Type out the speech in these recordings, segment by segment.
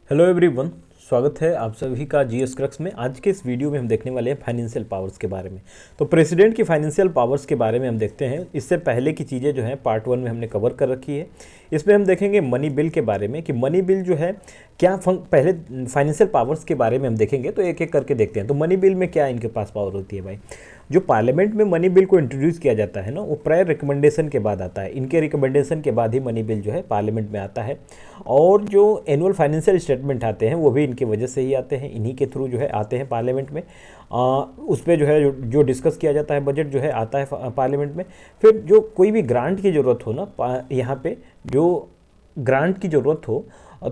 Hello everyone, स्वागत है आप सभी का जीएस क्रक्स में। आज के इस वीडियो में हम देखने वाले हैं फाइनेंशियल पावर्स के बारे में। तो प्रेसिडेंट की फाइनेंशियल पावर्स के बारे में हम देखते हैं। इससे पहले की चीज़ें जो हैं पार्ट 1 में हमने कवर कर रखी है। इसमें हम देखेंगे मनी बिल के बारे में कि मनी बिल जो है क्या पहले फाइनेंशियल पावर्स के बारे में हम देखेंगे, तो एक एक करके देखते हैं। तो मनी बिल में क्या इनके पास पावर होती है भाई। जो पार्लियामेंट में मनी बिल को इंट्रोड्यूस किया जाता है ना, वो प्रायर रिकमेंडेशन के बाद आता है। इनके रिकमेंडेशन के बाद ही मनी बिल जो है पार्लियामेंट में आता है। और जो एनुअल फाइनेंशियल स्टेटमेंट आते हैं वो भी इनकी वजह से ही आते हैं, इन्हीं के थ्रू जो है आते हैं पार्लियामेंट में। उस पर जो है जो डिस्कस किया जाता है, बजट जो है आता है पार्लियामेंट में। फिर जो कोई भी ग्रांट की ज़रूरत हो ना, यहाँ पे जो ग्रांट की ज़रूरत हो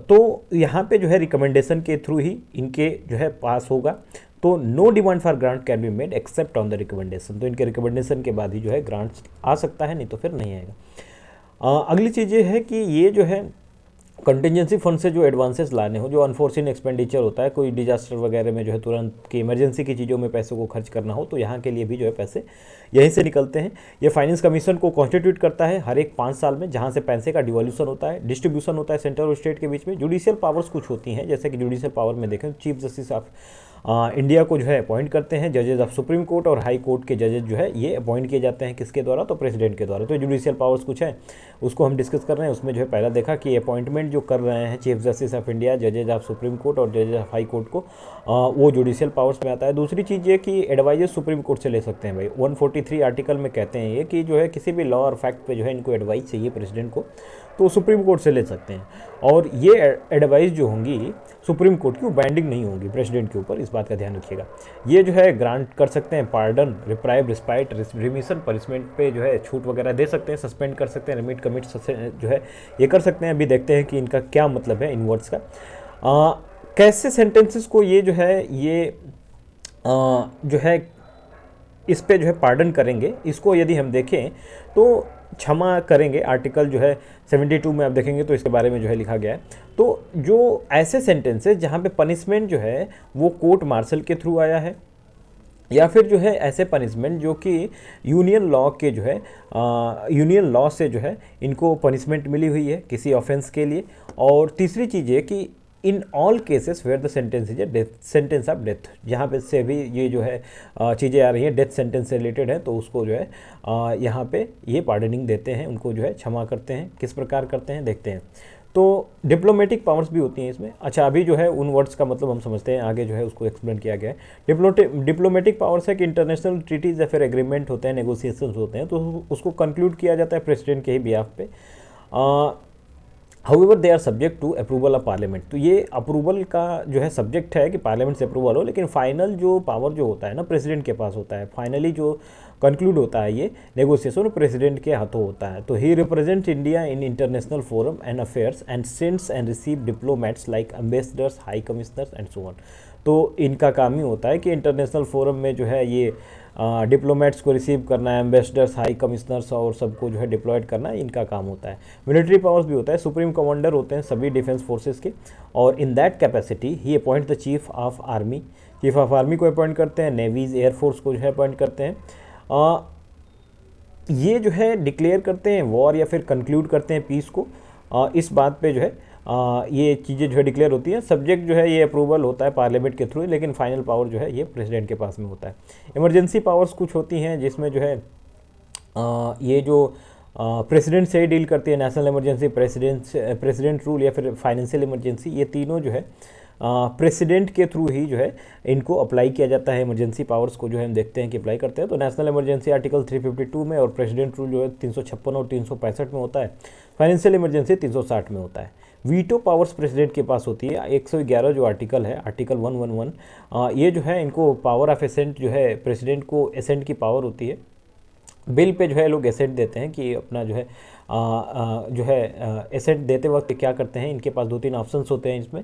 तो यहाँ पे जो है रिकमेंडेशन के थ्रू ही इनके जो है पास होगा। तो no demand for grant can be made except on the recommendation. तो इनके रिकमेंडेशन के बाद ही जो है ग्रांट्स आ सकता है, नहीं तो फिर नहीं आएगा। अगली चीज़ ये है कि ये जो है कंटिजेंसी फंड से जो एडवांसेस लाने हो, जो अनफोर्सिन एक्सपेंडिचर होता है, कोई डिजास्टर वगैरह में जो है तुरंत की इमरजेंसी की चीज़ों में पैसों को खर्च करना हो, तो यहाँ के लिए भी जो है पैसे यहीं से निकलते हैं। ये फाइनेंस कमीशन को कॉन्स्टिट्यूट करता है हर एक 5 साल में, जहाँ से पैसे का डिवोल्यूशन होता है, डिस्ट्रीब्यूशन होता है सेंट्रल और स्टेट के बीच में। जुडिशियल पावर्स कुछ होती हैं, जैसे कि जुडिशियल पावर में देखें चीफ जस्टिस ऑफ इंडिया को जो है अपॉइंट करते हैं। जजेज ऑफ सुप्रीम कोर्ट और हाई कोर्ट के जजेज जो है ये अपॉइंट किए जाते हैं किसके द्वारा, तो प्रेसिडेंट के द्वारा। तो जुडिशियल पावर्स कुछ है उसको हम डिस्कस कर रहे हैं। उसमें जो है पहला देखा कि अपॉइंटमेंट जो कर रहे हैं चीफ जस्टिस ऑफ इंडिया, जजेज ऑफ सुप्रीम कोर्ट और जजेज ऑफ हाई कोर्ट को, वो जुडिशियल पावर्स में आता है। दूसरी चीज़ ये कि एडवाइजेस सुप्रीम कोर्ट से ले सकते हैं भाई। 143 आर्टिकल में कहते हैं ये कि जो है किसी भी लॉ और फैक्ट पे जो है इनको एडवाइस चाहिए प्रेसिडेंट को, तो सुप्रीम कोर्ट से ले सकते हैं। और ये एडवाइस जो होंगी सुप्रीम कोर्ट की, वो बाइंडिंग नहीं होगी प्रेसिडेंट के ऊपर, इस बात का ध्यान रखिएगा। ये जो है ग्रांट कर सकते हैं, pardon, reprieve, respite, remission, punishment पे जो है छूट वगैरह दे सकते हैं, सस्पेंड कर सकते हैं, रिमिट, कमिट जो है ये कर सकते हैं। अभी देखते हैं कि इनका क्या मतलब है इन वर्ड्स का। कैसे सेंटेंसेस को ये जो है ये जो है इस पे जो है पार्डन करेंगे, इसको यदि हम देखें तो क्षमा करेंगे। आर्टिकल जो है 72 में आप देखेंगे तो इसके बारे में जो है लिखा गया है। तो जो ऐसे सेंटेंसेस जहाँ पे पनिशमेंट जो है वो कोर्ट मार्शल के थ्रू आया है, या फिर जो है ऐसे पनिशमेंट जो कि यूनियन लॉ के जो है यूनियन लॉ से जो है इनको पनिशमेंट मिली हुई है किसी ऑफेंस के लिए। और तीसरी चीज़ ये कि in all cases where the sentence is a death, sentence of death, जहाँ पे से भी ये जो है चीज़ें आ रही हैं डेथ सेंटेंस से रिलेटेड है, तो उसको जो है यहाँ पे ये पार्डनिंग देते हैं, उनको जो है क्षमा करते हैं। किस प्रकार करते हैं देखते हैं। तो डिप्लोमेटिक पावर्स भी होती हैं इसमें। अच्छा, अभी जो है उन वर्ड्स का मतलब हम समझते हैं, आगे जो है उसको एक्सप्लेन किया गया है। डिप्लोमेटिक पावर्स है कि इंटरनेशनल ट्रीटीज या फिर एग्रीमेंट होते हैं, नेगोशिएशंस होते हैं, तो उसको कंक्लूड किया जाता है प्रेसिडेंट के ही बिहाफ पे। However they are subject to approval of parliament. तो ये अप्रूवल का जो है सब्जेक्ट है कि पार्लियामेंट से अप्रूवल हो, लेकिन फाइनल जो पावर जो होता है ना प्रेसिडेंट के पास होता है। फाइनली जो कंक्लूड होता है ये नेगोशिएशन प्रेसिडेंट के हाथों होता है। तो he represent India in international forum and affairs and sends and receive diplomats like ambassadors, high commissioners and so on. तो इनका काम ही होता है कि इंटरनेशनल फोरम में जो है ये डिप्लोमेट्स को रिसीव करना है, एम्बेसडर्स, हाई कमिश्नर्स और सबको जो है डिप्लॉयड करना है, इनका काम होता है। मिलिट्री पावर्स भी होता है, सुप्रीम कमांडर होते हैं सभी डिफेंस फोर्सेस के, और in that capacity he appoint the chief of army. Chief of army को अपॉइंट करते हैं, नेवीज, एयरफोर्स को जो है अपॉइंट करते हैं। ये जो है डिक्लेयर करते हैं वॉर या फिर कंक्लूड करते हैं पीस को। इस बात पे जो है ये चीज़ें जो है डिक्लेयर होती हैं। सब्जेक्ट जो है ये अप्रूवल होता है पार्लियामेंट के थ्रू, लेकिन फाइनल पावर जो है ये प्रेसिडेंट के पास में होता है। इमरजेंसी पावर्स कुछ होती हैं जिसमें जो है ये जो प्रेसिडेंट से ही डील करती है, नेशनल इमरजेंसी, प्रेसिडेंट रूल या फिर फाइनेंशियल इमरजेंसी, ये तीनों जो है प्रेसिडेंट के थ्रू ही जो है इनको अप्लाई किया जाता है। इमरजेंसी पावर्स को जो है हम देखते हैं कि अप्लाई करते हैं। तो नेशनल इमरजेंसी आर्टिकल 352 में, और प्रेसिडेंट रूल जो है 356 और 365 में होता है। फाइनेंशियल इमरजेंसी 360 में होता है। वीटो पावर्स प्रेसिडेंट के पास होती है। 111 जो आर्टिकल है, आर्टिकल 111, ये जो है इनको पावर ऑफ एसेंट जो है प्रेसिडेंट को एसेंट की पावर होती है। बिल पे जो है लोग एसेंट देते हैं कि अपना जो है एसेंट देते वक्त क्या करते हैं, इनके पास 2-3 ऑप्शंस होते हैं इसमें।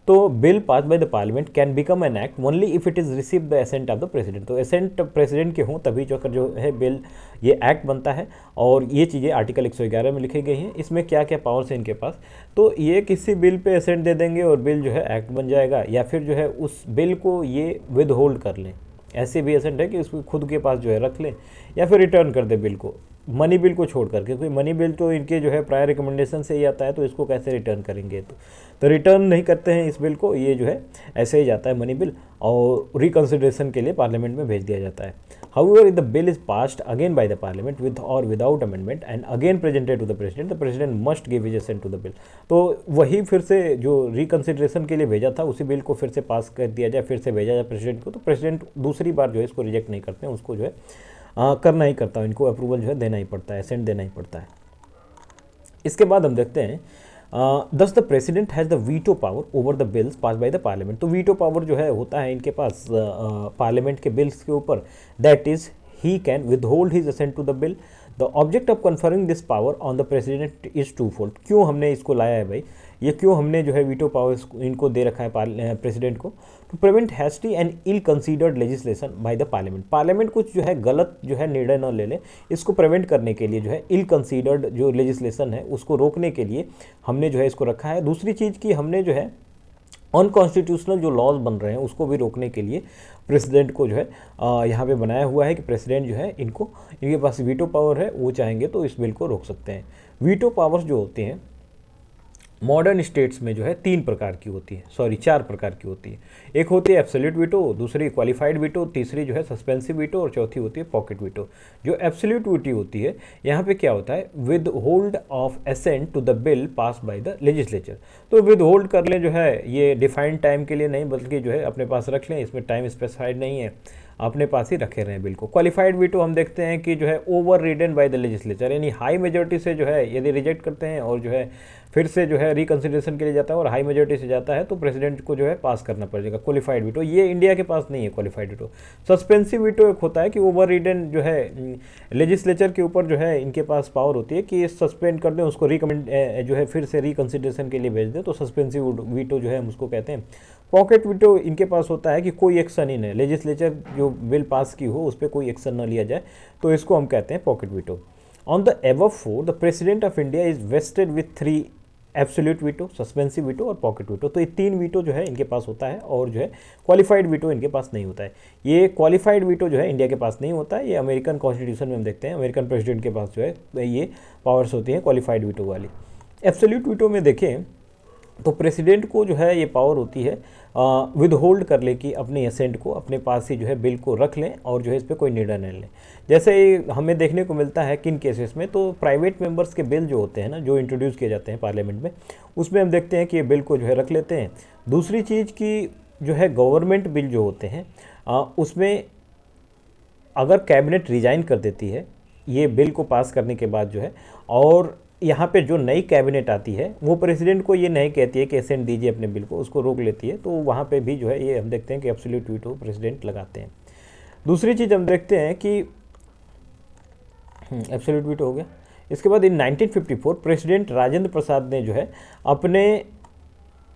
तो bill pass by the parliament can become an act only if it is receive the ascent of the president. तो एसेंट प्रेसिडेंट के हों तभी जो है बिल ये एक्ट बनता है। और ये चीज़ें आर्टिकल 111 में लिखी गई हैं। इसमें क्या क्या पावर्स हैं इनके पास, तो ये किसी बिल पे एसेंट दे देंगे और बिल जो है एक्ट बन जाएगा, या फिर जो है उस बिल को ये विद होल्ड कर लें। ऐसे भी एसेंट है कि उसको खुद के पास जो है रख लें, या फिर रिटर्न कर दे बिल को। मनी बिल को छोड़ करके, क्योंकि मनी बिल तो इनके जो है प्रायर रिकमेंडेशन से ही आता है, तो इसको कैसे रिटर्न करेंगे, तो रिटर्न नहीं करते हैं इस बिल को, ये जो है ऐसे ही जाता है मनी बिल और रिकन्सिडरेशन के लिए पार्लियामेंट में भेज दिया जाता है। However if the bill is passed again by the parliament with or without amendment and again presented to the president must give his assent to the bill. तो वही फिर से जो रिकन्सिडरेशन के लिए भेजा था उसी बिल को फिर से पास कर दिया जाए, फिर से भेजा जाए प्रेसिडेंट को, तो प्रेसिडेंट दूसरी बार जो है इसको रिजेक्ट नहीं करते हैं, उसको जो है करना ही करता है, इनको अप्रूवल जो है देना ही पड़ता है, असेंट देना ही पड़ता है। इसके बाद हम देखते हैं दस the president has the veto power over the bills pass by the parliament. तो वीटो पावर जो है होता है इनके पास पार्लियामेंट के बिल्स के ऊपर, that is he can withhold his assent to the bill. The object of conferring this power on the president is twofold. क्यों हमने इसको लाया है भाई, ये क्यों हमने जो है वीटो पावर इनको दे रखा है प्रेसिडेंट को, to prevent hasty and ill considered legislation by the parliament. Parliament कुछ जो है गलत जो है निर्णय न ले ले, इसको प्रिवेंट करने के लिए जो है इल कंसीडर्ड जो लेजिस्लेशन है उसको रोकने के लिए हमने जो है इसको रखा है। दूसरी चीज़ की हमने जो है अनकॉन्स्टिट्यूशनल जो लॉज बन रहे हैं उसको भी रोकने के लिए प्रेसिडेंट को जो है यहाँ पे बनाया हुआ है कि प्रेसिडेंट जो है इनके पास वीटो पावर है, वो चाहेंगे तो इस बिल को रोक सकते हैं। वीटो पावर्स जो होते हैं मॉडर्न स्टेट्स में जो है 3 प्रकार की होती है, 4 प्रकार की होती है। एक होती है एब्सोल्यूट वीटो, दूसरी क्वालिफाइड वीटो, तीसरी जो है सस्पेंसिव वीटो और चौथी होती है पॉकेट वीटो। जो एब्सोल्यूट वीटो होती है यहाँ पे क्या होता है, withhold of assent to the bill pass by the legislature. तो विद होल्ड कर लें जो है, ये डिफाइंड टाइम के लिए नहीं बल्कि जो है अपने पास रख लें, इसमें टाइम स्पेसिफाइड नहीं है, अपने पास ही रखे रहें बिल को। क्वालिफाइड वीटो हम देखते हैं कि जो है over ridden bye the legislature, यानी हाई मेजोरिटी से जो है यदि रिजेक्ट करते हैं और जो है फिर से जो है रिकन्सिडरेशन के लिए जाता है और हाई मेजोरिटी से जाता है तो प्रेसिडेंट को जो है पास करना पड़ेगा क्वालिफाइड वीटो। ये इंडिया के पास नहीं है क्वालिफाइड वीटो। सस्पेंसिव वीटो एक होता है कि ओवर रिडन जो है लेजिस्लेचर के ऊपर जो है इनके पास पावर होती है कि सस्पेंड कर दें, उसको रिकमेंड जो है फिर से रिकन्सिडरेशन के लिए भेज दें, तो सस्पेंसिव वीटो जो है हम उसको कहते हैं। पॉकेट वीटो इनके पास होता है कि कोई एक्शन ही नहीं, लेजिस्लेचर जो बिल पास की हो उस पर कोई एक्शन न लिया जाए, तो इसको हम कहते हैं pocket veto. On the above 4 the president of India is vested with 3 absolute veto, suspensive veto और पॉकेट वीटो। तो ये 3 वीटो जो है इनके पास होता है और जो है क्वालिफाइड वीटो इनके पास नहीं होता है। ये क्वालिफाइड वीटो जो है इंडिया के पास नहीं होता है, ये अमेरिकन कॉन्स्टिट्यूशन में हम देखते हैं अमेरिकन प्रेसिडेंट के पास जो है ये पावर्स होती हैं क्वालिफाइड वीटो वाली। एब्सोल्यूट वीटो में देखें तो प्रेसिडेंट को जो है ये पावर होती है विद होल्ड कर ले कि अपने एसेंट को अपने पास ही जो है बिल को रख लें और जो है इस पर कोई निर्णय नहीं लें। जैसे हमें देखने को मिलता है किन केसेस में, तो प्राइवेट मेंबर्स के बिल जो होते हैं ना, जो इंट्रोड्यूस किए जाते हैं पार्लियामेंट में, उसमें हम देखते हैं कि ये बिल को जो है रख लेते हैं। दूसरी चीज़ की जो है गवर्नमेंट बिल जो होते हैं उसमें अगर कैबिनेट रिजाइन कर देती है ये बिल को पास करने के बाद जो है, और यहाँ पे जो नई कैबिनेट आती है वो प्रेसिडेंट को ये नहीं कहती है कि एसेंट दीजिए अपने बिल को, उसको रोक लेती है, तो वहाँ पे भी जो है ये हम देखते हैं कि एब्सोल्यूट वीटो प्रेसिडेंट लगाते हैं। दूसरी चीज़ हम देखते हैं कि एब्सोल्यूट वीटो हो गया। इसके बाद इन 1954 प्रेसिडेंट राजेंद्र प्रसाद ने जो है अपने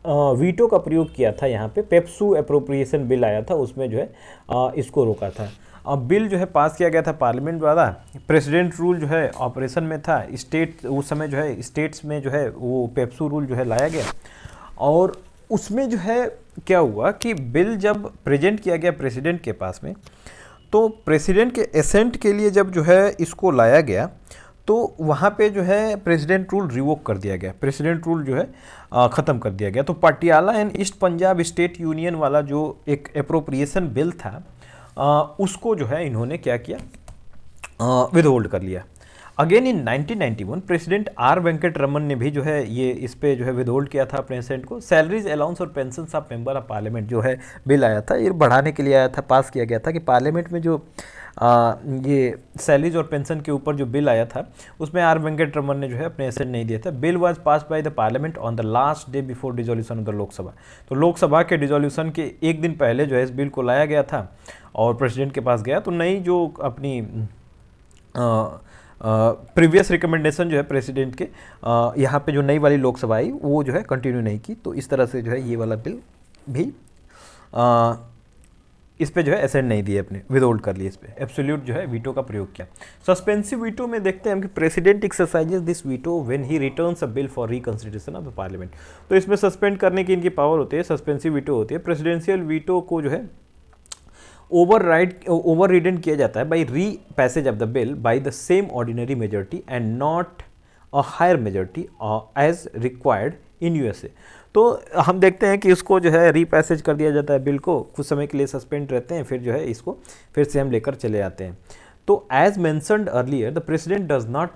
वीटो का प्रयोग किया था। यहाँ पे पेप्सू अप्रोप्रिएशन बिल आया था, उसमें जो है इसको रोका था। अब बिल जो है पास किया गया था पार्लियामेंट द्वारा, प्रेसिडेंट रूल जो है ऑपरेशन में था, स्टेट उस समय जो है स्टेट्स में जो है वो पेप्सू रूल जो है लाया गया, और उसमें जो है क्या हुआ कि बिल जब प्रेजेंट किया गया प्रेसिडेंट के पास में, तो प्रेसिडेंट के एसेंट के लिए जब जो है इसको लाया गया तो वहाँ पे जो है प्रेसिडेंट रूल रिवोक कर दिया गया, प्रेसिडेंट रूल जो है ख़त्म कर दिया गया। तो Patiala and east Punjab state union वाला जो एक अप्रोप्रिएशन बिल था उसको जो है इन्होंने क्या किया, विद होल्ड कर लिया। Again in 1991 president R Venkataraman ने भी जो है ये इस पे जो है विद होल्ड किया था अपने एसेंट को। सैलरीज अलाउंस और pension of member of parliament जो है बिल आया था, ये बढ़ाने के लिए आया था, पास किया गया था कि पार्लियामेंट में जो ये सैलरीज और पेंशन के ऊपर जो बिल आया था उसमें आर वेंकट रमन ने जो है अपने एसेंट नहीं दिया था। Bill was pass by the parliament on the last day before dissolution of the Lok Sabha. तो लोकसभा के डिसोल्यूशन के एक दिन पहले जो है इस बिल को लाया गया था और प्रेसिडेंट के पास गया, तो नई जो अपनी प्रीवियस रिकमेंडेशन जो है प्रेसिडेंट के यहाँ पे जो नई वाली लोकसभा आई वो जो है कंटिन्यू नहीं की, तो इस तरह से जो है ये वाला बिल भी इस पे जो है एसेंट नहीं दिए, अपने विद होल्ड कर लिए, इस पे एब्सोल्यूट जो है वीटो का प्रयोग किया। सस्पेंसिव वीटो में देखते हैं हम कि president exercises this veto when he returns a bill for reconsideration of the parliament. तो इसमें सस्पेंड करने की इनकी पावर होती है, सस्पेंसिव वीटो होती है। प्रेसिडेंशियल वीटो को जो है ओवर रिडन किया जाता है by re passage of the bill by the same ordinary majority and not a higher majority as required in USA. तो हम देखते हैं कि इसको जो है रीपैसेज कर दिया जाता है बिल को, कुछ समय के लिए सस्पेंड रहते हैं, फिर जो है इसको फिर से हम लेकर चले आते हैं। तो as mentioned earlier the president does not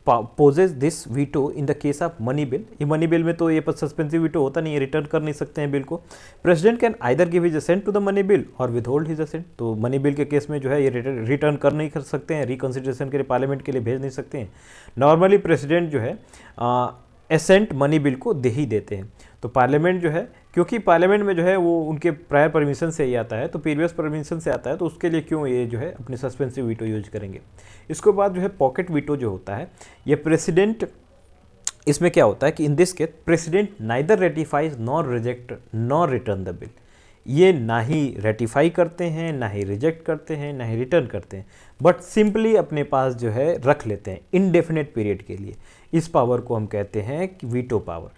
possess this veto in the case of money bill. ये मनी बिल में तो ये सस्पेंसिव वीटो होता नहीं है, रिटर्न कर नहीं सकते हैं बिल को। President can either give his assent to the money bill और विदहोल्ड हिज असेंट। तो मनी बिल के केस में जो है ये रिटर्न कर नहीं कर सकते हैं, रिकंसिडरेशन के लिए पार्लियामेंट के लिए भेज नहीं सकते हैं। नॉर्मली प्रेसिडेंट जो है एसेंट मनी बिल को दे ही देते हैं। तो पार्लियामेंट जो है, क्योंकि पार्लियामेंट में जो है वो उनके प्रायर परमिशन से ही आता है, तो प्रीवियस परमिशन से आता है, तो उसके लिए क्यों ये जो है अपने सस्पेंसिव वीटो यूज करेंगे। इसके बाद जो है पॉकेट वीटो जो होता है, ये प्रेसिडेंट, इसमें क्या होता है कि in this case president neither ratifies nor reject nor return the bill. ये ना ही रेटिफाई करते हैं, ना ही रिजेक्ट करते हैं, ना ही रिटर्न करते हैं, बट सिंपली अपने पास जो है रख लेते हैं इनडेफिनेट पीरियड के लिए। इस पावर को हम कहते हैं कि वीटो पावर,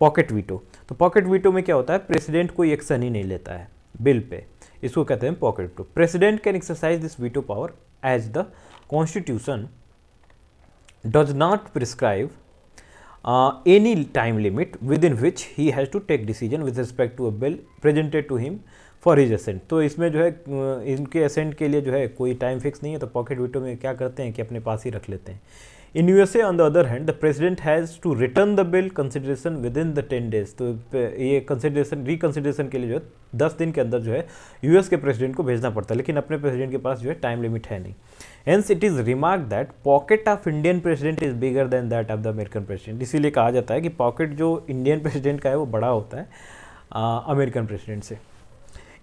पॉकेट वीटो। तो पॉकेट वीटो में क्या होता है, प्रेसिडेंट कोई एक्शन ही नहीं लेता है बिल पे, इसको कहते हैं pocket veto. President can exercise this veto power as the constitution does not prescribe any time limit within which he has to take decision with respect to a bill presented to him for his assent। तो इसमें जो है इनके ascent के लिए जो है कोई टाइम फिक्स नहीं है, तो पॉकेट वीटो में क्या करते हैं कि अपने पास ही रख लेते हैं। In USA on the other hand the president has to return the bill consideration within the 10 days। तो ये कंसिडरेशन रिकंसिडरेशन के लिए जो है 10 दिन के अंदर जो है यूएस के प्रेसिडेंट को भेजना पड़ता है, लेकिन अपने प्रेसिडेंट के पास जो है टाइम लिमिट है नहीं। Hence it is remarked that pocket of Indian president is bigger than that of the American president। इसीलिए कहा जाता है कि पॉकेट जो इंडियन प्रेसिडेंट का है वो बड़ा होता है अमेरिकन प्रेसिडेंट से।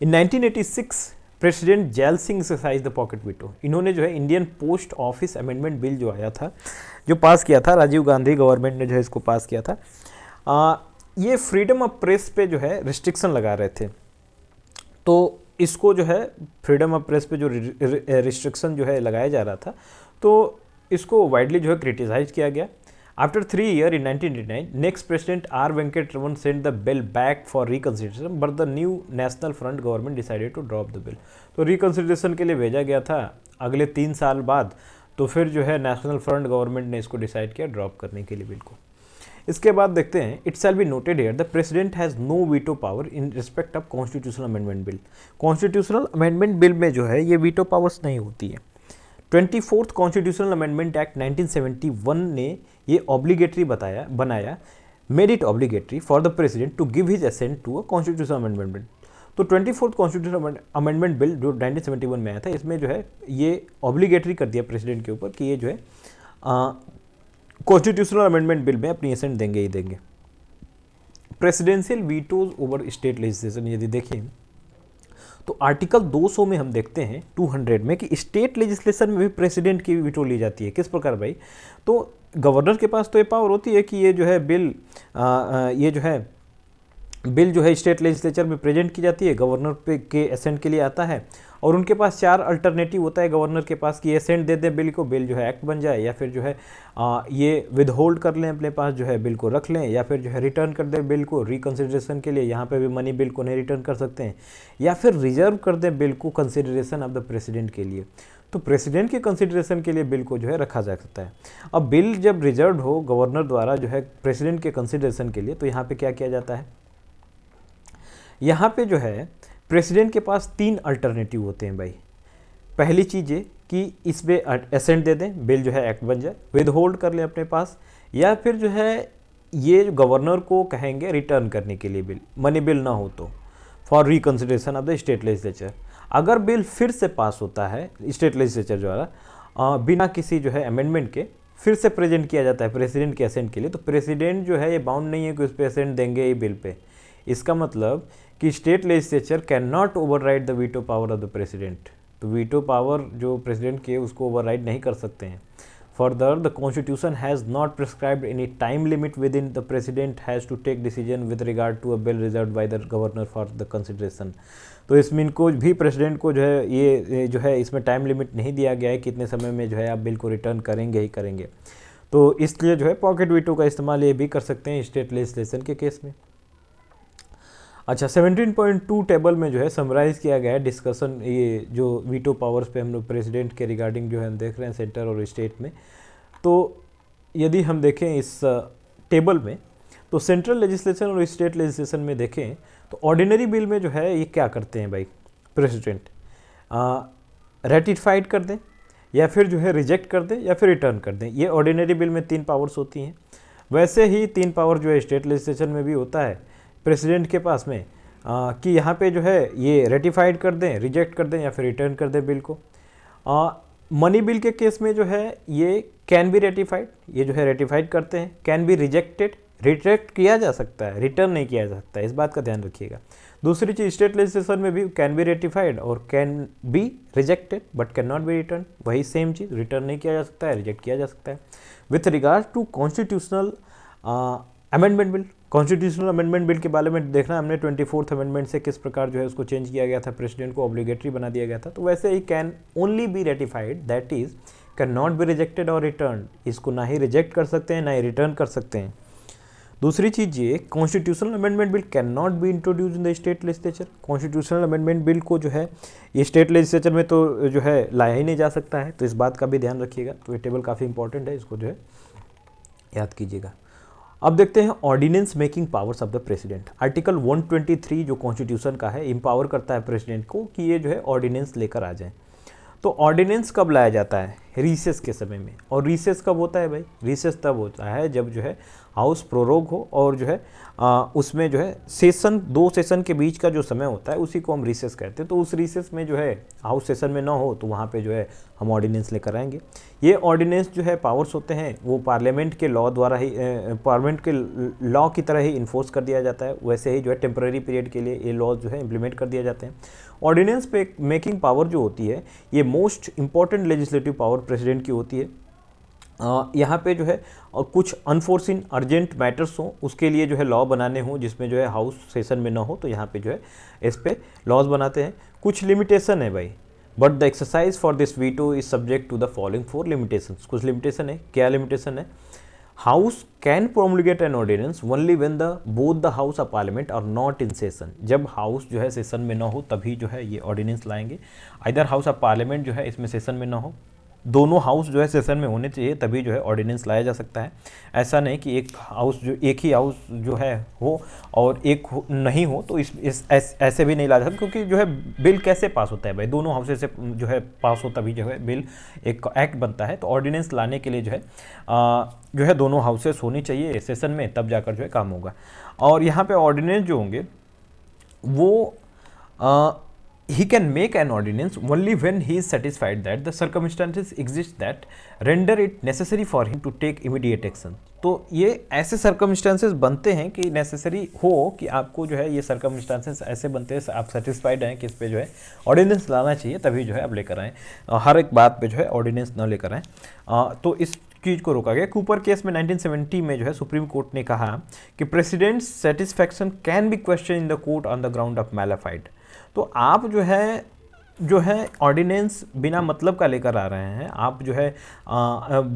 इन 1986 president gel Singh exercise the pocket veto. इन्होंने जो है Indian post office amendment bill जो आया था, जो पास किया था, राजीव गांधी गवर्नमेंट ने जो है इसको पास किया था, ये फ्रीडम ऑफ प्रेस पे जो है रिस्ट्रिक्शन लगा रहे थे। तो इसको जो है फ्रीडम ऑफ प्रेस पे जो रिस्ट्रिक्शन जो है लगाया जा रहा था, तो इसको वाइडली जो है क्रिटिसाइज किया गया। After 3 years in 1989 next president R Venkataraman sent the bill back for reconsideration but the new national front government decided to drop the bill. तो रिकंसिडरेशन के लिए भेजा गया था अगले 3 साल बाद, तो फिर जो है नेशनल फ्रंट गवर्नमेंट ने इसको डिसाइड किया ड्रॉप करने के लिए बिल को। इसके बाद देखते हैं, it shall be noted here the president has no veto power in respect of constitutional amendment bill. Constitutional amendment bill में जो है ये वीटो पावर्स नहीं होती है। 24th कॉन्स्टिट्यूशनल अमेंडमेंट एक्ट 1971 ने ये ऑब्लिगेटरी बनाया, made it obligatory for the president to give his assent to a constitutional amendment bill. तो 24th कॉन्स्टिट्यूशनल अमेंडमेंट बिल जो 1971 में आया था, इसमें जो है ये ऑब्लिगेटरी कर दिया प्रेसिडेंट के ऊपर कि ये जो है कॉन्स्टिट्यूशनल अमेंडमेंट बिल में अपनी असेंट देंगे ही देंगे। Presidential vetoes over state legislation यदि देखें तो आर्टिकल 200 में हम देखते हैं 200 में कि स्टेट लेजिस्लेशन में भी प्रेसिडेंट की वीटो ली जाती है। किस प्रकार भाई, तो गवर्नर के पास तो ये पावर होती है कि ये जो है बिल जो है स्टेट लेजिस्लेचर में प्रेजेंट की जाती है, गवर्नर पे के असेंट के लिए आता है, और उनके पास 4 अल्टरनेटिव होता है गवर्नर के पास कि असेंट दे दें बिल को, बिल जो है एक्ट बन जाए, या फिर जो है ये विद होल्ड कर लें, अपने पास जो है बिल को रख लें, या फिर जो है रिटर्न कर दें बिल को रिकंसिडरेशन के लिए, यहाँ पे भी मनी बिल को नहीं रिटर्न कर सकते हैं, या फिर रिजर्व कर दें बिल को कंसिडरेशन ऑफ द प्रेसिडेंट के लिए। तो प्रेसिडेंट के कंसिडरेशन के लिए बिल को जो है रखा जा सकता है। अब बिल जब रिजर्व हो गवर्नर द्वारा जो है प्रेसिडेंट के कंसिडरेशन के लिए, तो यहाँ पे क्या किया जाता है, यहाँ पे जो है प्रेसिडेंट के पास 3 अल्टरनेटिव होते हैं भाई। पहली चीज़ ये कि इसमें असेंट दे दें, बिल जो है एक्ट बन जाए, विद होल्ड कर लें अपने पास, या फिर जो है ये गवर्नर को कहेंगे रिटर्न करने के लिए बिल, मनी बिल ना हो तो, for reconsideration of the state legislature. अगर बिल फिर से पास होता है स्टेट लेजिस्लेचर द्वारा बिना किसी जो है अमेंडमेंट के, फिर से प्रेजेंट किया जाता है प्रेसिडेंट के असेंट के लिए, तो प्रेसिडेंट जो है ये बाउंड नहीं है कि उस पर असेंट देंगे ही बिल पे। इसका मतलब कि state legislature can not override the veto power of the president. तो वीटो पावर जो प्रेसिडेंट की है उसको ओवरराइड नहीं कर सकते हैं। Further the constitution has not prescribed any time limit within the president has to take decision with regard to a bill reserve by the governor for the consideration. तो इसमें इनको भी प्रेसिडेंट को जो है ये जो है इसमें टाइम लिमिट नहीं दिया गया है कि इतने समय में जो है आप बिल को रिटर्न करेंगे ही करेंगे। तो इसलिए जो है पॉकेट वीटो का इस्तेमाल ये भी कर सकते हैं स्टेट लेजिस्लेशन के केस में। अच्छा, 17.2 टेबल में जो है समराइज़ किया गया है डिस्कशन, ये जो वीटो पावर्स पे हम लोग प्रेसिडेंट के रिगार्डिंग जो है हम देख रहे हैं सेंटर और स्टेट में। तो यदि हम देखें इस टेबल में, तो सेंट्रल लेजिस्लेशन और स्टेट लेजिस्लेशन में देखें तो ऑर्डिनरी बिल में जो है ये क्या करते हैं भाई प्रेसिडेंट, रेटिफाइड कर दें या फिर जो है रिजेक्ट कर दें या फिर रिटर्न कर दें। ये ऑर्डिनरी बिल में 3 पावर्स होती हैं। वैसे ही 3 पावर जो है स्टेट लेजिस्लेशन में भी होता है प्रेसिडेंट के पास में, कि यहाँ पे जो है ये रेटिफाइड कर दें, रिजेक्ट कर दें या फिर रिटर्न कर दें बिल को। मनी बिल के केस में जो है ये कैन बी रेटिफाइड, ये जो है रेटिफाइड करते हैं। कैन बी रिजेक्टेड, रिजेक्ट किया जा सकता है, रिटर्न नहीं किया जा सकता है, इस बात का ध्यान रखिएगा। दूसरी चीज़, स्टेट लेजिस्लेशन में भी कैन बी रेटिफाइड और can be rejected but can not B return, वही सेम चीज़, रिटर्न नहीं किया जा सकता है, रिजेक्ट किया जा सकता है। With regard to constitutional amendment bill, constitutional amendment bill के बारे में देखना हमने 24th अमेंडमेंट से किस प्रकार जो है उसको चेंज किया गया था, प्रेसिडेंट को ऑब्लिगेटरी बना दिया गया था। तो वैसे he can only be ratified, that is can not be rejected और रिटर्न, इसको ना ही रिजेक्ट कर सकते हैं ना ही रिटर्न कर सकते हैं। दूसरी चीज़ ये, constitutional amendment bill can not be introduce in the state legislature. Constitutional amendment bill को जो है ये स्टेट लेजिस्लेचर में तो जो है लाया ही नहीं जा सकता है, तो इस बात का भी ध्यान रखिएगा। तो ये टेबल काफ़ी इंपॉर्टेंट है, इसको जो है याद कीजिएगा। अब देखते हैं ordinance making powers of the president. Article 123 जो कॉन्स्टिट्यूशन का है इम्पावर करता है प्रेसिडेंट को कि ये जो है ऑर्डिनेंस लेकर आ जाए। तो ऑर्डिनेंस कब लाया जाता है? रिसेस के समय में। और रिसेस कब होता है भाई? रिसेस तब होता है जब जो है हाउस प्रोरोग हो और जो है उसमें जो है सेशन, 2 सेशन के बीच का जो समय होता है उसी को हम रिसेस कहते हैं। तो उस रिसेस में जो है हाउस सेशन में ना हो तो वहाँ पे जो है हम ऑर्डिनेंस लेकर आएंगे। ये ऑर्डिनेंस जो है पावर्स होते हैं वो पार्लियामेंट के लॉ द्वारा ही, पार्लियामेंट के लॉ की तरह ही इन्फोर्स कर दिया जाता है। वैसे ही जो है टेम्पररी पीरियड के लिए ये लॉ जो है इम्प्लीमेंट कर दिए जाते हैं। ऑर्डिनेंस पे मेकिंग पावर जो होती है ये most important legislative power president की होती है। यहाँ पे जो है कुछ अनफोर्सिन अर्जेंट मैटर्स हों उसके लिए जो है लॉ बनाने हों जिसमें जो है हाउस सेशन में ना हो, तो यहाँ पे जो है इस पे लॉज बनाते हैं। कुछ लिमिटेशन है भाई, but the exercise for this veto is subject to the following 4 limitations. कुछ लिमिटेशन है, क्या लिमिटेशन है? House can promulgate an ordinance only when the both the house of parliament are not in session. जब house जो है session में ना हो तभी जो है ये ऑर्डिनेंस लाएंगे। इधर हाउस ऑफ पार्लियामेंट जो है इसमें सेशन में ना हो, दोनों हाउस जो है सेशन में होने चाहिए तभी जो है ऑर्डिनेंस लाया जा सकता है। ऐसा नहीं कि एक ही हाउस जो है हो और एक नहीं हो, तो ऐसे भी नहीं ला जा सकता, क्योंकि जो है बिल कैसे पास होता है भाई? दोनों हाउसेस से जो है पास हो तभी जो है बिल एक एक्ट बनता है। तो ऑर्डिनेंस लाने के लिए जो है दोनों हाउसेस होनी चाहिए सेशन में, तब जाकर जो है काम होगा। और यहाँ पे ऑर्डिनेंस जो होंगे वो he can make an ordinance only when he is satisfied that the circumstances exist that render it necessary for him to take immediate action। तो ये ऐसे सर्कमस्टांसेस बनते हैं कि नेसेसरी हो कि आपको जो है ये सर्कमस्टांसेस ऐसे बनते हैं, आप सेटिस्फाइड हैं कि इस पे जो है ऑर्डिनेंस लाना चाहिए तभी जो है आप लेकर आएँ। हर एक बात पे जो है ऑर्डिनेंस न लेकर आएँ, तो इस चीज़ को रोका गया। कूपर केस में 1970 में जो है सुप्रीम कोर्ट ने कहा कि president satisfaction can be question in the court on the ground of malafide. तो आप जो है ऑर्डिनेंस बिना मतलब का लेकर आ रहे हैं, आप जो है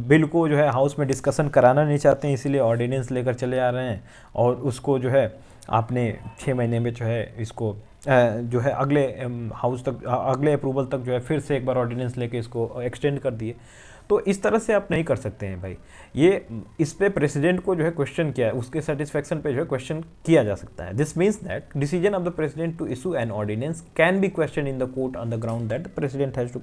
बिल को जो है हाउस में डिस्कशन कराना नहीं चाहते हैं, इसीलिए ऑर्डिनेंस लेकर चले आ रहे हैं और उसको जो है आपने 6 महीने में जो है इसको जो है अगले हाउस तक, अगले अप्रूवल तक जो है फिर से एक बार ऑर्डिनेंस लेके इसको एक्सटेंड कर दिए। तो इस तरह से आप नहीं कर सकते हैं भाई। ये इस पे प्रेसिडेंट को जो है क्वेश्चन किया है, उसके सेटिस्फैक्शन पे जो है क्वेश्चन किया जा सकता है। This means that decision of the president to issue an ordinance can be question in the court on the ground that the president has to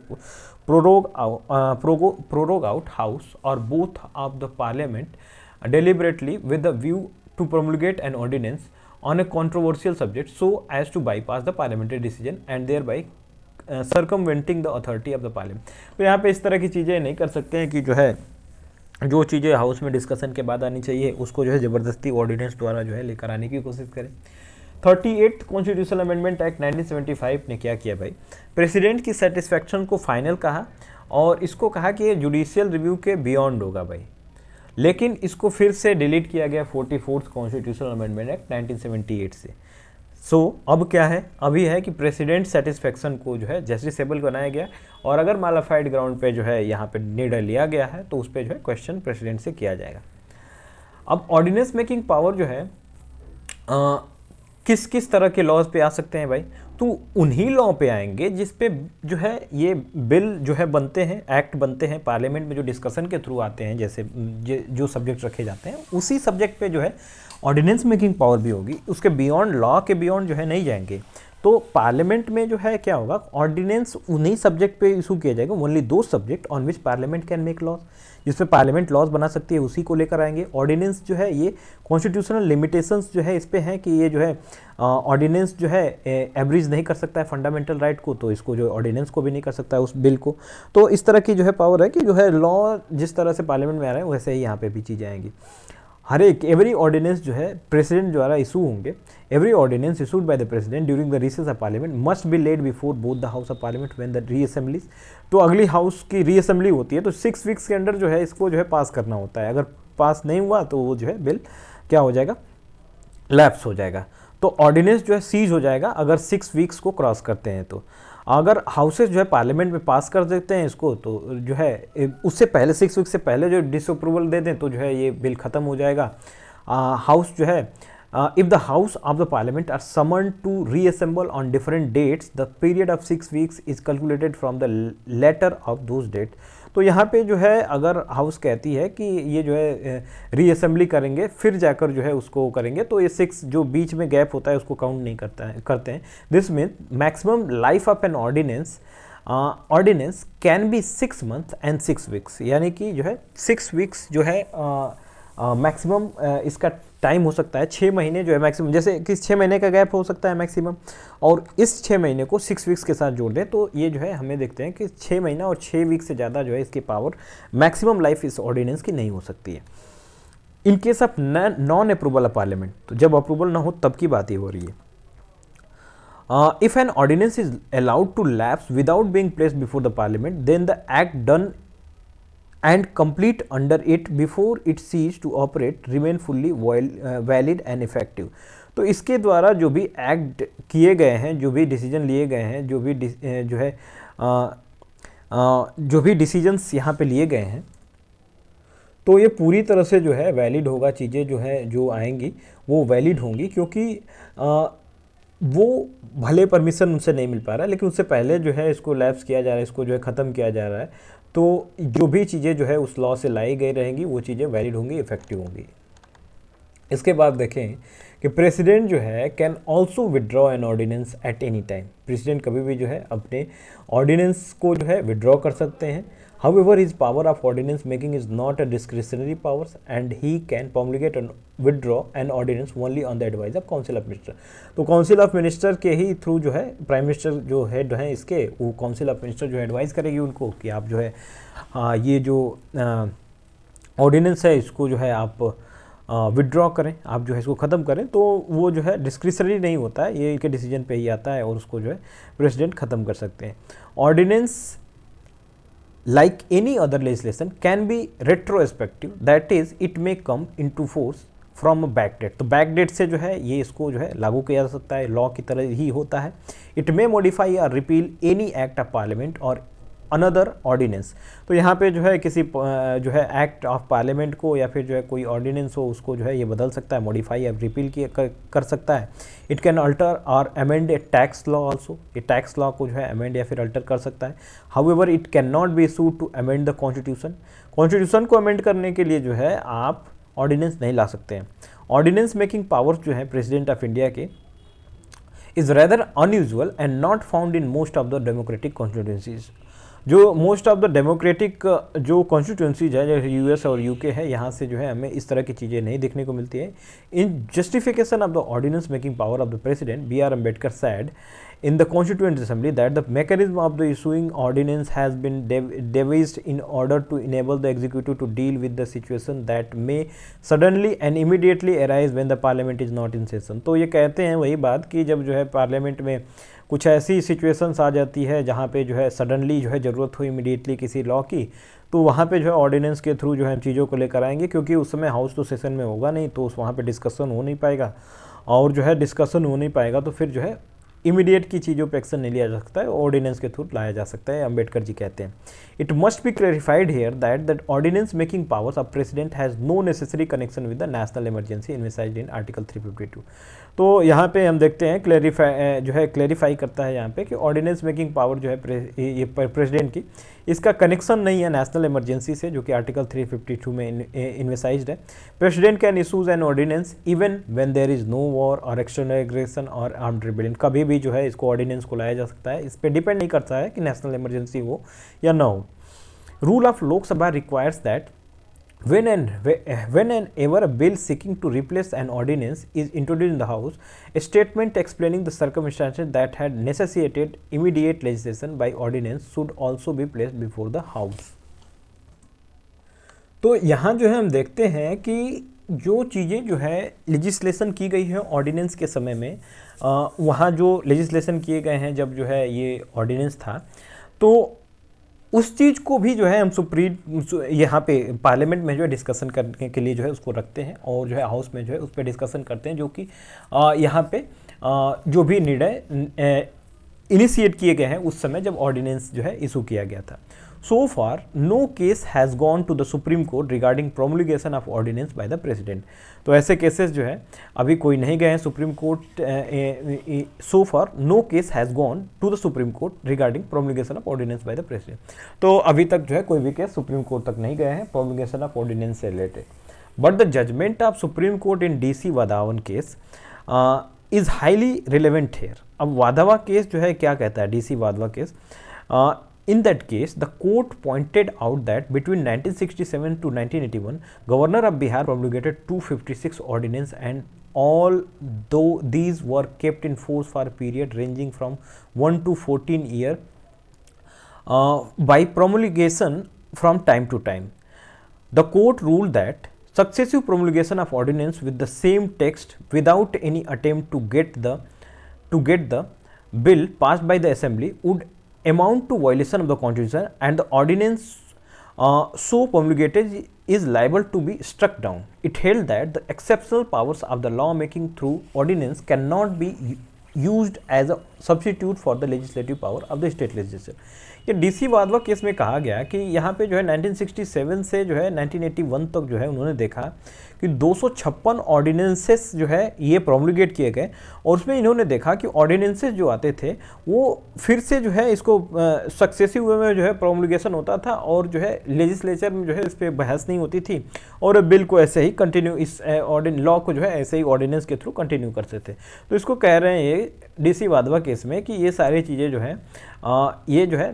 prorogue out house or both of the parliament deliberately with the view to promulgate an ordinance on a controversial subject so as to bypass the parliamentary decision and thereby circumventing the authority of the parliament। तो यहाँ पे इस तरह की चीज़ें नहीं कर सकते हैं कि जो चीज़ें हाउस में डिस्कशन के बाद आनी चाहिए उसको जो है ज़बरदस्ती ऑर्डिनेंस द्वारा जो है लेकर आने की कोशिश करें। 38th कॉन्स्टिट्यूशनल अमेंडमेंट एक्ट 1975 ने क्या किया भाई? प्रेसिडेंट की सेटिस्फैक्शन को फाइनल कहा और इसको कहा कि ये जुडिशियल रिव्यू के बियॉन्ड होगा भाई, लेकिन इसको फिर से डिलीट किया गया 44th कॉन्स्टिट्यूशनल अमेंडमेंट एक्ट 1978 से। अब क्या है? अभी है कि प्रेसिडेंट सेटिस्फैक्शन को जो है जस्टिसेबल बनाया गया और अगर मालाफाइड ग्राउंड पे जो है यहाँ पे निर्णय लिया गया है तो उस पर जो है क्वेश्चन प्रेसिडेंट से किया जाएगा। अब ऑर्डिनेंस मेकिंग पावर जो है किस किस तरह के लॉज पे आ सकते हैं भाई, तो उन्हीं लॉ पे आएंगे जिस पे जो है ये बिल जो है बनते हैं, एक्ट बनते हैं पार्लियामेंट में, जो डिस्कशन के थ्रू आते हैं, जैसे जो सब्जेक्ट रखे जाते हैं उसी सब्जेक्ट पे जो है ऑर्डिनेंस मेकिंग पावर भी होगी। उसके बियॉन्ड, लॉ के बियॉन्ड जो है नहीं जाएंगे। तो पार्लियामेंट में जो है क्या होगा, ऑर्डिनेंस उन्हीं सब्जेक्ट पे इशू किया जाएगा, ओनली दो subject on which parliament can make laws, जिस पे पार्लियामेंट लॉज बना सकती है उसी को लेकर आएंगे। ऑर्डिनेंस जो है ये कॉन्स्टिट्यूशनल लिमिटेशंस जो है इस पे हैं कि ये जो है ऑर्डिनेंस जो है एब्रिज नहीं कर सकता है फंडामेंटल राइट को, तो इसको जो ऑर्डिनेंस को भी नहीं कर सकता है उस बिल को। तो इस तरह की जो है पावर है कि जो है लॉ जिस तरह से पार्लियामेंट में आ रहे हैं वैसे ही यहाँ पे भी चीज़ें आएंगी। हर एक एवरी ऑर्डिनेंस जो है प्रेसिडेंट द्वारा इशू होंगे। Every ordinance issued by the president during the recess of parliament must be laid before both the house of parliament when the reassemblies. तो अगली हाउस की रीअसेंबली होती है तो 6 वीक्स के अंदर जो है इसको जो है पास करना होता है। अगर पास नहीं हुआ तो वो जो है बिल क्या हो जाएगा, लैप्स हो जाएगा। तो ऑर्डिनेंस जो है सीज हो जाएगा अगर 6 वीक्स को क्रॉस करते हैं। तो अगर हाउसेस जो है पार्लियामेंट में पास कर देते हैं इसको, तो जो है उससे पहले 6 वीक से पहले जो डिसअप्रूवल दे दें तो जो है ये बिल ख़त्म हो जाएगा। हाउस जो है if the house of the parliament are summoned to reassemble on different dates the period of 6 weeks is calculated from the later of those date. तो यहाँ पे जो है अगर हाउस कहती है कि ये जो है रीअसेंबली करेंगे फिर जाकर जो है उसको करेंगे, तो ये 6 जो बीच में गैप होता है उसको काउंट नहीं करते हैं। This mean maximum life of an ordinance can be 6 months and 6 weeks, यानी कि जो है 6 weeks जो है मैक्सिमम इसका टाइम हो सकता है। 6 महीने जो है मैक्सिमम, जैसे कि 6 महीने का गैप हो सकता है मैक्सिमम, और इस 6 महीने को 6 वीक्स के साथ जोड़ दें तो ये जो है हमें देखते हैं कि 6 महीना और 6 वीक से ज़्यादा जो है इसकी पावर मैक्सिमम लाइफ इस ऑर्डिनेंस की नहीं हो सकती है। In case of non approval of parliament, तो जब अप्रूवल ना हो तब की बात ही हो रही है। If an ordinance is allowed to lapse without being placed before the parliament, then the act done and complete under it before it cease to operate remain fully valid and effective। तो इसके द्वारा जो भी act किए गए हैं, जो भी डिसीजन लिए गए हैं, जो भी डिसीजंस यहाँ पे लिए गए हैं, तो ये पूरी तरह से जो है वैलिड होगा। चीज़ें जो है जो आएंगी वो वैलिड होंगी, क्योंकि वो भले परमिशन उनसे नहीं मिल पा रहा है लेकिन उससे पहले जो है इसको लैप्स किया जा रहा है, इसको जो है ख़त्म किया जा रहा है, तो जो भी चीज़ें जो है उस लॉ से लाई गई रहेंगी वो चीज़ें वैलिड होंगी, इफेक्टिव होंगी। इसके बाद देखें कि प्रेसिडेंट जो है can also withdraw an ordinance at any time. President कभी भी जो है अपने ऑर्डिनेंस को जो है विड्रॉ कर सकते हैं। However, his power of ordinance making is not a discretionary powers and he can promulgate and withdraw an ordinance only on the advice of Council of Minister। तो काउंसिल ऑफ मिनिस्टर के ही through जो है prime minister जो head हैं इसके, वो council of minister जो advice करेगी उनको कि आप जो है ये जो ऑर्डिनेंस है इसको जो है आप विड्रॉ करें, आप जो है इसको ख़त्म करें। तो वो जो है डिस्क्रिशनरी नहीं होता है, ये इनके डिसीजन पे ही आता है और उसको जो है प्रेसिडेंट ख़त्म कर सकते हैं। Ordinance like any other legislation can be retrospective, that is it may come into force from a back date। तो बैक डेट से जो है ये इसको जो है लागू किया जा सकता है, लॉ की तरह ही होता है। इट मे मॉडिफाई और repeal any act of parliament और अनदर ऑर्डिनेंस। तो यहाँ पे जो है किसी जो है एक्ट ऑफ पार्लियामेंट को या फिर जो है कोई ऑर्डिनेंस हो उसको जो है ये बदल सकता है, मॉडिफाई या रिपील कर सकता है। इट कैन अल्टर और अमेंड ए टैक्स लॉ ऑल्सो, ये टैक्स लॉ को जो है अमेंड या फिर अल्टर कर सकता है। However it can not be issued to amend the constitution. Constitution को अमेंड करने के लिए जो है आप ऑर्डिनेंस नहीं ला सकते हैं। ऑर्डिनेंस मेकिंग पावर्स जो है प्रेसिडेंट ऑफ इंडिया के is rather unusual and not found in most of the democratic constituencies. जो मोस्ट ऑफ द डेमोक्रेटिक जो कॉन्स्टिट्यूंसीज है जैसे यूएस और यूके है, यहाँ से जो है हमें इस तरह की चीज़ें नहीं देखने को मिलती है। In justification of the ordinance making power of the president, B R Ambedkar said in the Constituent Assembly that the mechanism of the issuing ordinance has been devised in order to enable the executive to deal with the situation that may suddenly and immediately arise when the parliament is not in session। तो ये कहते हैं वही बात कि जब जो है पार्लियामेंट में कुछ ऐसी सिचुएशंस आ जाती है जहाँ पे जो है सडनली जो है ज़रूरत हो इमीडिएटली किसी लॉ की, तो वहाँ पे जो है ऑर्डिनेंस के थ्रू जो है चीज़ों को लेकर आएंगे, क्योंकि उस समय हाउस तो सेशन में होगा नहीं, तो उस वहाँ पे डिस्कशन हो नहीं पाएगा, और जो है डिस्कशन हो नहीं पाएगा तो फिर जो है इमीडिएट की चीज़ों पे एक्शन नहीं लिया जा सकता है, ऑर्डिनेंस के थ्रू लाया जा सकता है, अम्बेडकर जी कहते हैं। It must be clarified here that ordinance making powers of president has no necessary connection with the national emergency envisaged in article 352। तो यहाँ पे हम देखते हैं क्लैरिफाई करता है यहाँ पे कि ऑर्डिनेंस मेकिंग पावर जो है ये प्रेसिडेंट की, इसका कनेक्शन नहीं है नेशनल इमरजेंसी से, जो कि आर्टिकल 352 में इन्वेसाइज्ड है। President can issues an ordinance even when there is no war और एक्सटर्नल एग्रेशन और आर्म्ड रिबेलियन। कभी भी जो है इसको ऑर्डिनेंस को लाया जा सकता है, इस पर डिपेंड नहीं करता है कि नेशनल इमरजेंसी हो या ना हो। Rule of Lok Sabha requires that when and ever a bill seeking to replace an ordinance is introduced in the House, a statement explaining the circumstances that had necessitated immediate legislation by ordinance should also be placed before the House. तो यहाँ जो है हम देखते हैं कि जो चीज़ें जो है लेजिस्लेशन की गई है ऑर्डिनेंस के समय में, वहाँ जो लेजिस्लेशन किए गए हैं जब जो है ये ऑर्डिनेंस था, तो उस चीज़ को भी जो है हम यहाँ पे पार्लियामेंट में जो है डिस्कशन करने के लिए जो है उसको रखते हैं और जो है हाउस में जो है उस पर डिस्कशन करते हैं, जो कि यहाँ पे जो भी निर्णय इनिशिएट किए गए हैं उस समय जब ऑर्डिनेंस जो है इशू किया गया था। So far, no case has gone to the Supreme Court regarding promulgation of ordinance by the President. तो ऐसे केसेस जो है अभी कोई नहीं गए हैं supreme court. So far, no case has gone to the Supreme Court regarding promulgation of ordinance by the President. तो अभी तक जो है कोई भी केस सुप्रीम कोर्ट तक नहीं गए हैं promulgation of ordinance से related. But the judgment of Supreme Court in DC Wadhawan case is highly relevant here. अब वाधावा केस जो है क्या कहता है, DC Wadhwa case, in that case, the court pointed out that between 1967 to 1981, Governor of Bihar promulgated 256 ordinance, and although these were kept in force for a period ranging from 1 to 14 years by promulgation from time to time, the court ruled that successive promulgation of ordinance with the same text without any attempt to get the bill passed by the assembly would amount to violation of the constitution, and the ordinance so promulgated is liable to be struck down. It held that the exceptional powers of the law making through ordinance cannot be used as a substitute for the legislative power of the state legislature. ये DC Wadhwa case में कहा गया कि यहाँ पे जो है 1967 से जो है 1981 तक जो है उन्होंने देखा कि 256 ऑर्डिनेंसेस जो है ये प्रोमुलगेट किए गए, और उसमें इन्होंने देखा कि ऑर्डिनेंसेस जो आते थे वो फिर से जो है इसको सक्सेसिव वे में जो है प्रोमुलगेशन होता था, और जो है लेजिस्लेचर में जो है इस पर बहस नहीं होती थी, और बिल को ऐसे ही कंटिन्यू इस लॉ को जो है ऐसे ही ऑर्डिनेंस के थ्रू कंटिन्यू करते थे। तो इसको कह रहे हैं ये DC वाधवा केस में कि ये सारी चीज़ें जो है ये जो है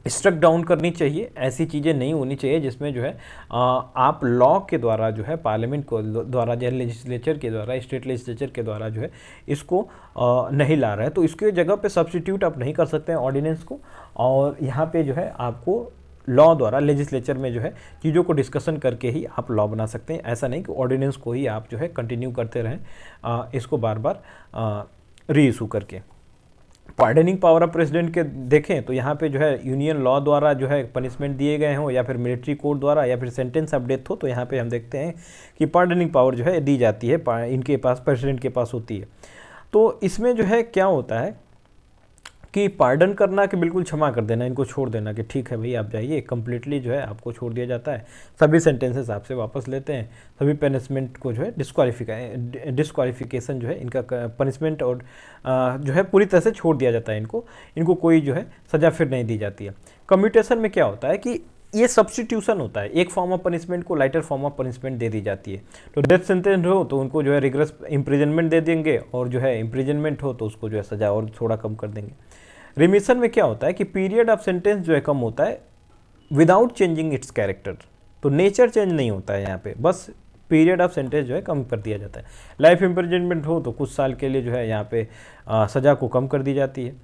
स्ट्रक डाउन करनी चाहिए। ऐसी चीज़ें नहीं होनी चाहिए जिसमें जो है आप लॉ के द्वारा जो है पार्लियामेंट को द्वारा जो है लेजिस्लेचर के द्वारा स्टेट लेजिस्लेचर के द्वारा जो है इसको नहीं ला रहा है, तो इसके जगह पे सब्स्टिट्यूट आप नहीं कर सकते हैं ऑर्डिनेंस को, और यहाँ पे जो है आपको लॉ द्वारा लेजिस्लेचर में जो है चीज़ों को डिस्कशन करके ही आप लॉ बना सकते हैं। ऐसा नहीं कि ऑर्डिनेंस को ही आप जो है कंटिन्यू करते रहें इसको बार बार री इशू करके। पार्डनिंग पावर ऑफ प्रेसिडेंट के देखें तो यहाँ पे जो है यूनियन लॉ द्वारा जो है पनिशमेंट दिए गए हों, या फिर मिलिट्री कोड द्वारा, या फिर सेंटेंस ऑफ डेथ हो, तो यहाँ पे हम देखते हैं कि पार्डनिंग पावर जो है दी जाती है, इनके पास प्रेसिडेंट के पास होती है। तो इसमें जो है क्या होता है कि पार्डन करना कि बिल्कुल क्षमा कर देना, इनको छोड़ देना कि ठीक है भाई आप जाइए, कम्प्लीटली जो है आपको छोड़ दिया जाता है, सभी सेंटेंसेस आपसे वापस लेते हैं, सभी पनिशमेंट को जो है डिस्क्वालिफिकेशन जो है इनका पनिशमेंट और जो है पूरी तरह से छोड़ दिया जाता है, इनको कोई जो है सज़ा फिर नहीं दी जाती है। कम्यूटेशन में क्या होता है कि ये सब्स्टिट्यूशन होता है, एक फॉर्म ऑफ पनिशमेंट को लाइटर फॉर्म ऑफ पनिशमेंट दे दी जाती है। तो डेथ सेंटेंस हो तो उनको जो है रिग्रेस इम्प्रिजनमेंट दे देंगे, और जो है इम्प्रिजनमेंट हो तो उसको जो है सज़ा और थोड़ा कम कर देंगे। रिमिशन में क्या होता है कि पीरियड ऑफ सेंटेंस जो है कम होता है विदाउट चेंजिंग इट्स कैरेक्टर, तो नेचर चेंज नहीं होता है यहाँ पे, बस पीरियड ऑफ सेंटेंस जो है कम कर दिया जाता है। लाइफ इम्प्रिजनमेंट हो तो कुछ साल के लिए जो है यहाँ पे सज़ा को कम कर दी जाती है।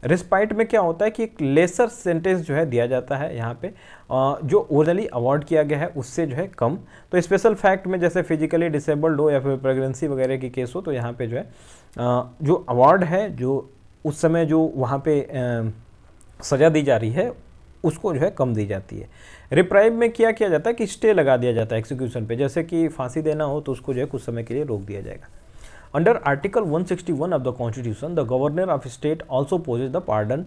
रिस्पाइट में क्या होता है कि एक लेसर सेंटेंस जो है दिया जाता है यहाँ पे जो ओरिजिनली अवॉर्ड किया गया है उससे जो है कम। तो स्पेशल फैक्ट में जैसे फिजिकली डिसेबल्ड हो या फिर प्रेगनेंसी वगैरह की केस हो तो यहाँ पे जो है जो अवॉर्ड है जो उस समय जो वहाँ पे सज़ा दी जा रही है उसको जो है कम दी जाती है। रिप्राइव में क्या किया जाता है कि स्टे लगा दिया जाता है एग्जीक्यूशन पे, जैसे कि फांसी देना हो तो उसको जो है कुछ समय के लिए रोक दिया जाएगा। Under article 161 of the constitution the governor of state also possess the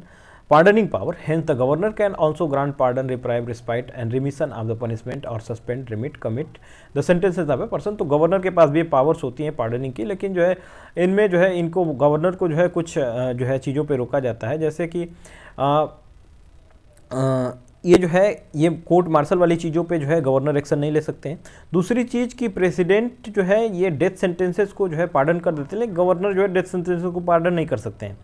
pardoning power. Hence, the governor can also grant pardon, reprieve, respite, and remission of the punishment or suspend, remit, commit the sentences of a person. तो governor के पास भी powers होती हैं pardoning की, लेकिन जो है इनमें जो है इनको गवर्नर को जो है कुछ जो है चीज़ों पे रोका जाता है, जैसे कि ये जो है ये कोर्ट मार्शल वाली चीज़ों पे जो है गवर्नर एक्शन नहीं ले सकते हैं। दूसरी चीज़ कि प्रेसिडेंट जो है ये डेथ सेंटेंसेस को जो है पार्डन कर देते हैं, लेकिन गवर्नर जो है डेथ सेंटेंसेस को पार्डन नहीं कर सकते हैं।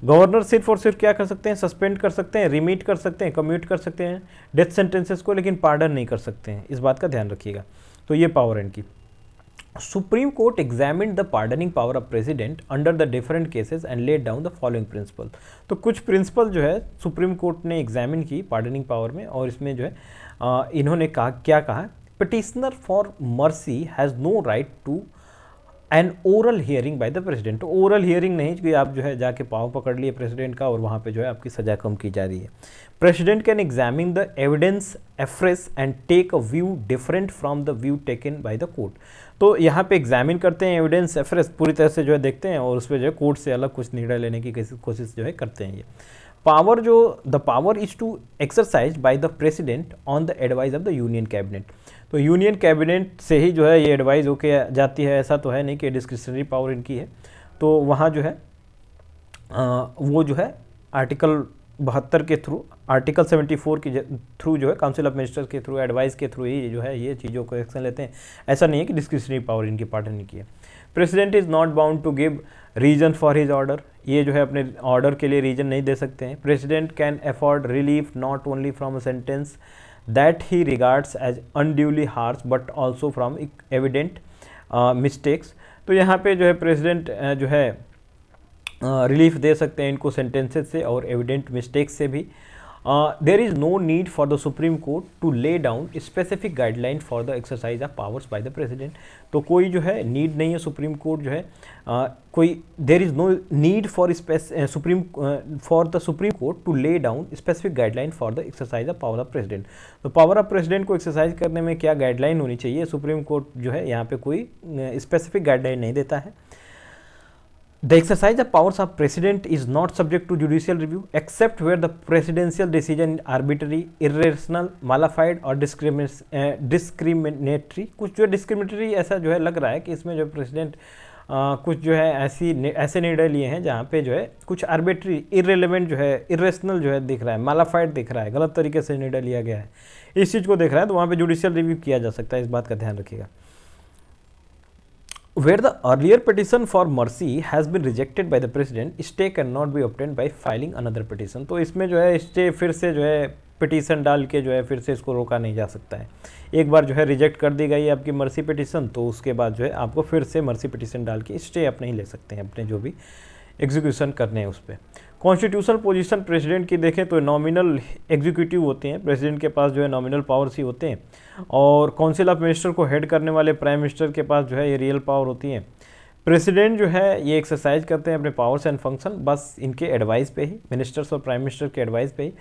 गवर्नर सिर्फ और सिर्फ क्या कर सकते हैं, सस्पेंड कर सकते हैं, रिमीट कर सकते हैं, कम्यूट कर सकते हैं डेथ सेंटेंसेस को, लेकिन पार्डन नहीं कर सकते हैं। इस बात का ध्यान रखिएगा। तो ये पावर है इनकी। Supreme court examined the pardoning power of president under the different cases and laid down the following principle. तो कुछ प्रिंसिपल जो है सुप्रीम कोर्ट ने एग्जामिन की पार्डनिंग पावर में, और इसमें जो है इन्होंने कहा, क्या कहा, petitioner for mercy has no right to an oral hearing by the president. तो ओरल हियरिंग नहीं कि आप जो है जाके पाँव पकड़ लिए प्रेसिडेंट का और वहाँ पे जो है आपकी सज़ा कम की जा रही है। President can examine the evidence afresh and take a view different from the view taken by the court. तो यहाँ पे एग्जामिन करते हैं, एविडेंस एफ्रेश पूरी तरह से जो है देखते हैं, और उस पर जो है कोर्ट से अलग कुछ निर्णय लेने की कोशिश जो है करते हैं। ये पावर जो the power is to exercise by the president on the advice of the union cabinet. तो यूनियन कैबिनेट से ही जो है ये एडवाइस होके जाती है, ऐसा तो है नहीं कि डिस्क्रिशनरी पावर इनकी है। तो वहाँ जो है वो जो है आर्टिकल 72 के थ्रू, आर्टिकल 74 के थ्रू जो है काउंसिल ऑफ मिनिस्टर्स के थ्रू, एडवाइस के थ्रू ही जो है ये चीज़ों को एक्शन लेते हैं। ऐसा नहीं है कि डिस्क्रिशनरी पावर इनकी पार्डन की है। President is not bound to give reason for his order. ये जो है अपने ऑर्डर के लिए रीजन नहीं दे सकते हैं। President can afford relief not only from a sentence that he regards as unduly harsh but also from evident mistakes। तो यहाँ पे जो है प्रेसिडेंट जो है रिलीफ दे सकते हैं इनको सेंटेंसेस से और एविडेंट मिस्टेक्स से भी। There is no need for the supreme court to lay down specific guideline for the exercise of powers by the president. तो कोई जो है नीड नहीं है सुप्रीम कोर्ट जो है कोई there is no need for the supreme court to lay down specific guideline for the exercise of power of president. तो पावर ऑफ प्रेसिडेंट को एक्सरसाइज करने में क्या गाइडलाइन होनी चाहिए, सुप्रीम कोर्ट जो है यहाँ पे कोई स्पेसिफिक गाइडलाइन नहीं देता है। The exercise of powers of president is not subject to judicial review except where the presidential decision is arbitrary, irrational, malified और discriminatory। कुछ जो discriminatory ऐसा जो है लग रहा है कि इसमें जो प्रेसिडेंट कुछ जो है ऐसे निर्णय लिए हैं जहाँ पे जो है कुछ आर्बिट्री, इररिलेवेंट जो है, इरेशनल जो है दिख रहा है, मालाफाइड दिख रहा है, गलत तरीके से निर्णय लिया गया है, इस चीज़ को देख रहा है, तो वहाँ पे जुडिशियल रिव्यू किया जा सकता है। इस बात का ध्यान रखिएगा। Where the earlier petition for mercy has been rejected by the president, stay cannot be obtained by filing another petition। तो इसमें जो है स्टे फिर से जो है पिटीशन डाल के जो है फिर से इसको रोका नहीं जा सकता है। एक बार जो है रिजेक्ट कर दी गई आपकी मर्सी पिटीशन, तो उसके बाद जो है आपको फिर से मर्सी पिटीशन डाल के स्टे आप नहीं ले सकते हैं अपने जो भी एग्जीक्यूशन करने हैं उस पर। कॉन्स्टिट्यूशनल पोजीशन प्रेसिडेंट की देखें तो नॉमिनल एग्जीक्यूटिव होते हैं, प्रेसिडेंट के पास जो है नॉमिनल पावर्स ही होते हैं, और काउंसिल ऑफ मिनिस्टर को हेड करने वाले प्राइम मिनिस्टर के पास जो है ये रियल पावर होती है। प्रेसिडेंट जो है ये एक्सरसाइज करते हैं अपने पावर्स एंड फंक्शन बस इनके एडवाइस पे ही, मिनिस्टर्स और प्राइम मिनिस्टर के एडवाइस पे ही।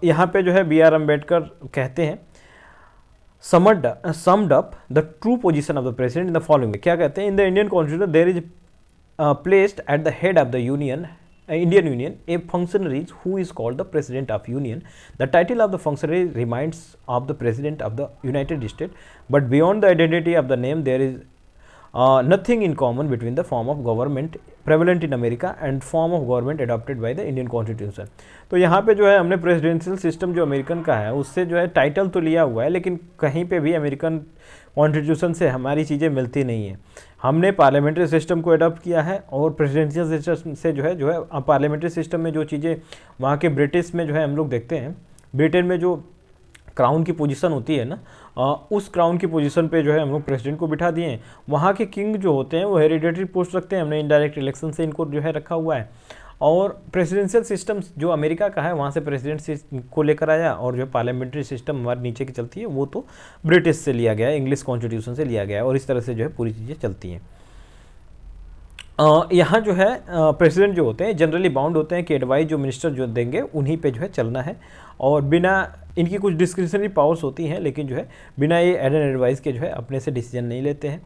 यहाँ पे जो है B.R. अम्बेडकर कहते हैं summed up the true position of the president in the following. क्या कहते हैं, in the Indian constitution there is placed at the head of the Indian Union a functionary who is called the President of Union. The title of the functionary reminds of the President of the United States, but beyond the identity of the name there is nothing in common between the form of government prevalent in America and form of government adopted by the Indian Constitution। तो यहाँ पे जो है हमने presidential system जो American का है उससे जो है टाइटल तो लिया हुआ है, लेकिन कहीं पे भी अमेरिकन कॉन्स्टिट्यूशन से हमारी चीज़ें मिलती नहीं है। हमने पार्लियामेंट्री सिस्टम को अडॉप्ट किया है, और प्रेसिडेंशियल सिस्टम से जो है पार्लियामेंट्री सिस्टम में जो चीज़ें वहाँ के ब्रिटिश में जो है हम लोग देखते हैं, ब्रिटेन में जो क्राउन की पोजीशन होती है ना, उस क्राउन की पोजीशन पे जो है हम लोग प्रेसिडेंट को बिठा दिए हैं। वहाँ के किंग जो होते हैं वो हेरिडेटरी पोस्ट रखते हैं, हमने इनडायरेक्ट इलेक्शन से इनको जो है रखा हुआ है। और प्रेसिडेंशियल सिस्टम जो अमेरिका का है वहाँ से प्रेसिडेंट को लेकर आया, और जो पार्लियामेंट्री सिस्टम हमारे नीचे की चलती है वो तो ब्रिटिश से लिया गया है, इंग्लिश कॉन्स्टिट्यूशन से लिया गया है, और इस तरह से जो है पूरी चीज़ें चलती हैं। यहाँ जो है प्रेसिडेंट जो होते हैं जनरली बाउंड होते हैं कि एडवाइस जो मिनिस्टर जो देंगे उन्हीं पे जो है चलना है, और बिना इनकी कुछ डिस्क्रिशनरी पावर्स होती हैं, लेकिन जो है बिना ये एडवाइस के जो है अपने से डिसीजन नहीं लेते हैं।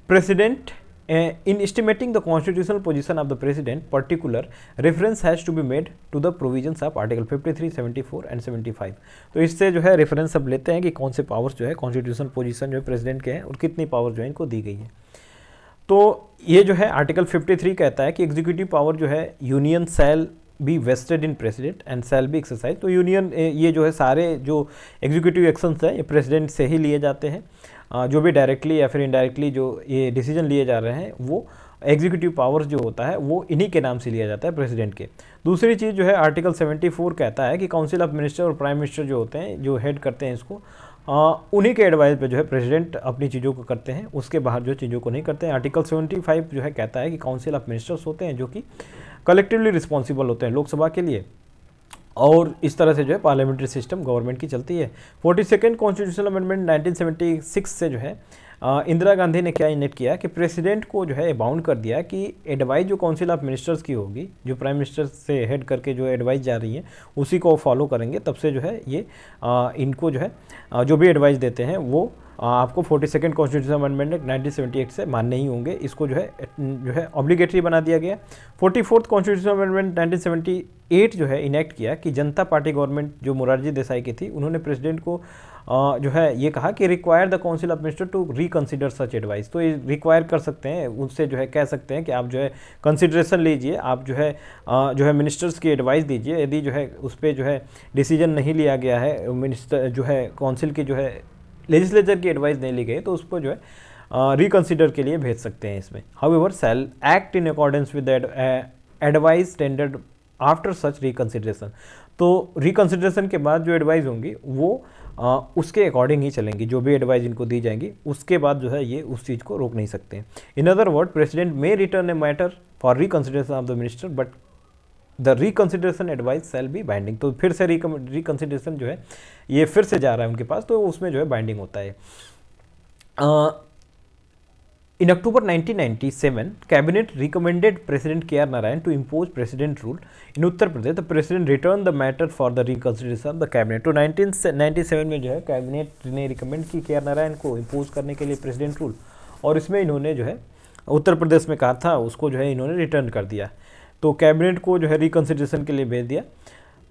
President In estimating the constitutional position of the president, particular reference has to be made to the provisions of Article 53, 74 and 75. तो इससे जो है रेफरेंस सब लेते हैं कि कौन से पावर्स जो है कॉन्स्टिट्यूशनल पोजीशन जो है प्रेसिडेंट के हैं और कितनी पावर जो है इनको दी गई है। तो ये जो है आर्टिकल 53 कहता है कि एग्जीक्यूटिव पावर जो है union shall be vested in president and shall be exercise. तो यूनियन ये जो है सारे जो एग्जीक्यूटिव एक्शंस हैं ये प्रेसिडेंट से ही लिए जाते हैं, जो भी डायरेक्टली या फिर इनडायरेक्टली जो ये डिसीजन लिए जा रहे हैं वो एग्जीक्यूटिव पावर्स जो होता है वो इन्हीं के नाम से लिया जाता है प्रेसिडेंट के। दूसरी चीज़ जो है आर्टिकल 74 कहता है कि काउंसिल ऑफ मिनिस्टर और प्राइम मिनिस्टर जो होते हैं जो हेड करते हैं इसको, उन्हीं के एडवाइस पे जो है प्रेसिडेंट अपनी चीज़ों को करते हैं, उसके बाहर जो चीज़ों को नहीं करते हैं। आर्टिकल 75 जो है कहता है कि काउंसिल ऑफ मिनिस्टर्स होते हैं जो कि कलेक्टिवली रिस्पॉन्सिबल होते हैं लोकसभा के लिए, और इस तरह से जो है पार्लियामेंट्री सिस्टम गवर्नमेंट की चलती है। 42nd कॉन्स्टिट्यूशनल अमेंडमेंट 1976 से जो है इंदिरा गांधी ने क्या इनेक्ट किया कि प्रेसिडेंट को जो है बाउंड कर दिया कि एडवाइस जो काउंसिल ऑफ मिनिस्टर्स की होगी, जो प्राइम मिनिस्टर से हेड करके जो एडवाइस जा रही है उसी को फॉलो करेंगे। तब से जो है ये इनको जो है जो भी एडवाइस देते हैं वो आपको 42nd कॉन्स्टिट्यूशनल अमेंडमेंट 1978 से मानने ही होंगे। इसको जो है ऑब्लिगेटरी बना दिया गया। 44th कॉन्स्टिट्यूशनल अमेंडमेंट 1978 जो है इनेक्ट किया कि जनता पार्टी गवर्नमेंट जो मोरारजी देसाई की थी, उन्होंने प्रेसिडेंट को जो है ये कहा कि require the council of minister to reconsider such advice. तो ये रिक्वायर कर सकते हैं, उनसे जो है कह सकते हैं कि आप जो है कंसिडरेशन लीजिए, आप जो है मिनिस्टर्स की एडवाइस दीजिए। यदि जो है उस पर जो है डिसीजन नहीं लिया गया है, मिनिस्टर जो है काउंसिल की जो है लेजिस्लेचर की एडवाइस नहीं ली गई, तो उसको जो है रिकंसिडर के लिए भेज सकते हैं इसमें। However shall act in accordance with advice tendered after such reconsideration. तो रिकंसिडरेशन के बाद जो एडवाइस होंगी वो उसके अकॉर्डिंग ही चलेंगी, जो भी एडवाइस इनको दी जाएंगी उसके बाद जो है ये उस चीज़ को रोक नहीं सकते। In other word, president may return a matter for reconsideration of the minister but the reconsideration advice shall be binding. तो फिर से रिकंसिडरेशन जो है ये फिर से जा रहा है उनके पास, तो उसमें जो है बाइंडिंग होता है। In October 1997, Cabinet recommended President K.R. Narayan to impose President rule. In Uttar Pradesh, the President returned the matter for the reconsideration of the Cabinet. तो 1997 में जो है कैबिनेट ने रिकमेंड की के आर नारायण को इम्पोज करने के लिए प्रेसिडेंट रूल, और इसमें इन्होंने जो है उत्तर प्रदेश में कहा था उसको जो है इन्होंने रिटर्न कर दिया। तो कैबिनेट को जो है रिकंसिडरेशन के लिए भेज दिया,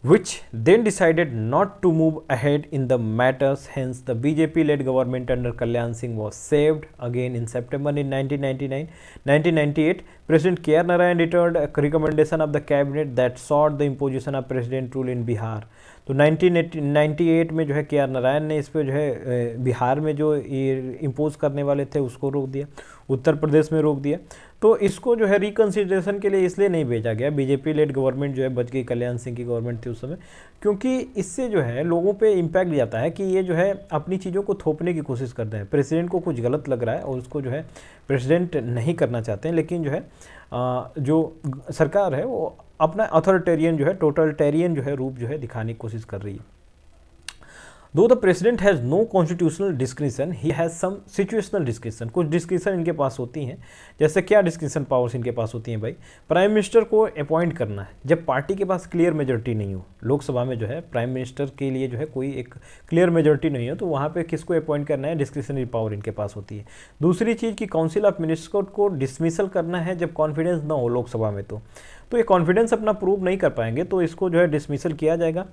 which then decided not to move ahead in the matters. Hence, the BJP-led government under Kalyan Singh was saved again in September in 1998. President K.R. Narayan returned a recommendation of the cabinet that sought the imposition of president rule in Bihar. तो 1998 में जो है के are Narayan ने इस पर जो है बिहार में जो इम्पोज करने वाले थे उसको रोक दिया, उत्तर प्रदेश में रोक दिया। तो इसको जो है रिकंसिडरेशन के लिए इसलिए नहीं भेजा गया, बीजेपी लेड गवर्नमेंट जो है बच गई, कल्याण सिंह की गवर्नमेंट थी उस समय, क्योंकि इससे जो है लोगों पे इम्पैक्ट जाता है कि ये जो है अपनी चीज़ों को थोपने की कोशिश करते हैं। प्रेसिडेंट को कुछ गलत लग रहा है और उसको जो है प्रेसिडेंट नहीं करना चाहते हैं, लेकिन जो है जो सरकार है वो अपना अथॉरिटेरियन जो है टोटलिटेरियन जो है रूप जो है दिखाने की कोशिश कर रही है। Though the president has no constitutional discretion, he has some situational discretion. कुछ डिस्क्रिशन इनके पास होती हैं, जैसे क्या डिस्क्रिशन पावर्स इनके पास होती हैं भाई, प्राइम मिनिस्टर को अपॉइंट करना है जब पार्टी के पास क्लियर मेजोरिटी नहीं हो। लोकसभा में जो है प्राइम मिनिस्टर के लिए जो है कोई एक क्लियर मेजोरिटी नहीं हो, तो वहाँ पे किसको अपॉइंट करना है, डिस्क्रिशनरी पावर इनके पास होती है। दूसरी चीज़ कि काउंसिल ऑफ मिनिस्टर को डिसमिसल करना है जब कॉन्फिडेंस ना हो लोकसभा में, तो ये कॉन्फिडेंस अपना प्रूव नहीं कर पाएंगे तो इसको जो है डिसमिसल किया जाएगा।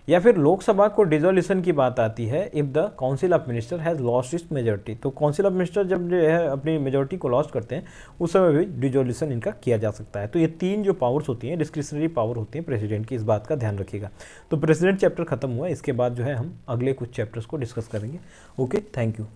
या फिर लोकसभा को डिसोल्यूशन की बात आती है if the council of minister has lost its majority. तो काउंसिल ऑफ मिनिस्टर जब जो है अपनी मेजोरिटी को लॉस्ट करते हैं उस समय भी डिसोल्यूशन इनका किया जा सकता है। तो ये तीन जो पावर्स होती हैं, डिस्क्रिशनरी पावर होती हैं प्रेसिडेंट की, इस बात का ध्यान रखिएगा। तो प्रेसिडेंट चैप्टर खत्म हुआ, इसके बाद जो है हम अगले कुछ चैप्टर्स को डिस्कस करेंगे। Okay, thank you.